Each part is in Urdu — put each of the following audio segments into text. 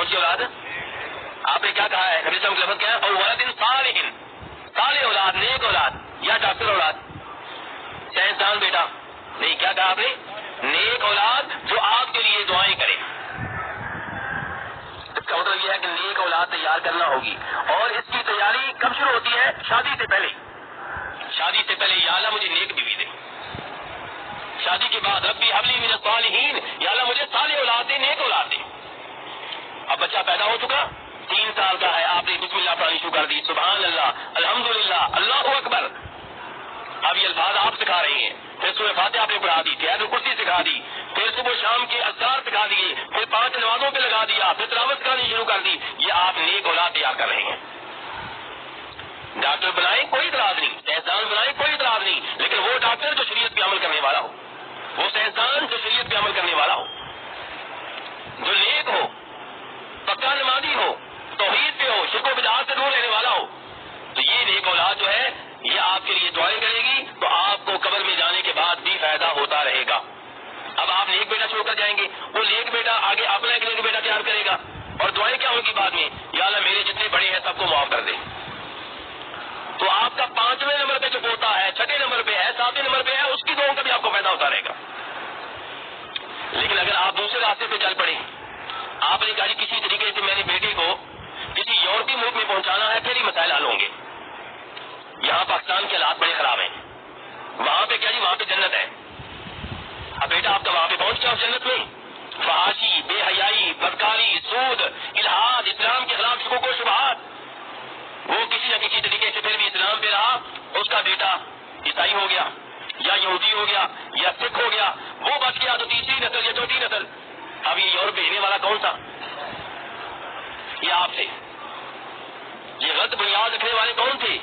سی اولاد؟ آپ نے کیا کہا ہے؟ نبی صلی اللہ علیہ وسلم کیا ہے؟ اور ولد صالح، صالح اولاد، نیک اولاد، یا ڈاکٹر اولاد، سائنسدان بیٹا؟ نہیں، کیا کہا آپ نے؟ نیک اولاد جو آپ کے لیے دعائیں کرے۔ اس کا مطلب یہ ہے کہ نیک اولاد تیار کرنا ہوگی، اور اس کی تیاری کب شروع ہوتی ہے؟ شادی سے پہلے۔ شادی سے پہلے یا اللہ مجھے نیک بیوی دے، شادی کے بعد ربی حبلی من الصالحین، یا اللہ مجھے صالح اولاد دے، نیک اولاد دے۔ اب بچہ پیدا ہو چکا، 3 سال کا ہے، آپ نے بسم اللہ پڑھانی شروع کر دی، سبحان اللہ، الحمدللہ، اللہ اکبر۔ اب یہ الفاظ آپ سکھا رہی ہیں، پھر سورہ فاتحہ آپ نے پڑھا دی، آیت الکرسی سکھا دی، پھر صبح شام کے اذکار سکھا دیے، پھر 5 نمازوں پہ لگا دیا، پھر تلاوت کرانی شروع کر دی۔ یہ آپ نیک اولاد تیار کر رہے ہیں۔ ڈاکٹر بنائیں کوئی اعتراض نہیں، سائنسدان بنائیں کوئی اعتراض نہیں، لیکن وہ ڈاکٹر جو شریعت پہ عمل کرنے والا ہو، وہ سائنسدان جو شریعت پہ عمل کرنے والا ہو، جو نیک ہو، پکا نمازی ہو، توحید پہ ہو، شرک و بدعات سے دور رہنے والا ہو، تو یہ نیک اولاد جو ہے یہ آپ کے لیے دعائیں کرے گی، تو آپ کو قبر میں جانے کے بعد بھی فائدہ ہوتا رہے گا۔ اب آپ نیک بیٹا چھوڑ کر جائیں گے، وہ نیک بیٹا آگے اپنا ایک نیک بیٹا تیار کرے گا، اور دعائیں کیا ہوگی بعد میں؟ یا اللہ میرے جتنے بڑے ہیں سب کو معاف کر دے۔ تو آپ کا 5ویں نمبر پہ جو پوتا ہے، 6 نمبر پہ ہے، 7 نمبر پہ ہے، اس کی دعاؤں کا بھی آپ کو فائدہ ہوتا رہے گا۔ لیکن اگر آپ دوسرے راستے پہ چل پڑے، آپ نے کہا جی کسی طریقے سے میرے بیٹے کو کسی یورپی ملک میں پہنچانا ہے، پھر ہی مسائل حل ہوں گے۔ یہاں پاکستان کے حالات بڑے خراب ہیں، وہاں پہ کیا جی، وہاں پہ جنت ہے۔ اب بیٹا آپ کا وہاں پہ پہنچ گیا اس جنت میں، فحاشی، بے حیائی، بدکاری، سود، الحاد، اسلام کے خلاف شکوک و شبہات، وہ کسی نہ کسی طریقے سے پھر بھی اسلام پہ رہا، اس کا بیٹا عیسائی ہو گیا، یا یہودی ہو گیا، یا سکھ ہو گیا، وہ بچ گیا تو 3ری نسل یا 4تھی نسل۔ اب یہ یورپ بھیجنے والا کون تھا؟ یہ آپ تھے۔ یہ غلط بنیاد رکھنے والے کون تھے؟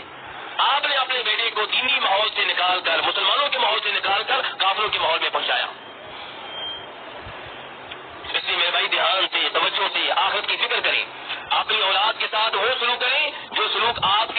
آپ نے اپنے بیٹے کو دینی ماحول سے نکال کر، مسلمانوں کے ماحول سے نکال کر کافروں کے ماحول میں پہنچایا۔ اس لیے میرے بھائی دھیان سے، توجہ سے آخرت کی فکر کریں، اپنی اولاد کے ساتھ وہ سلوک کریں جو سلوک آپ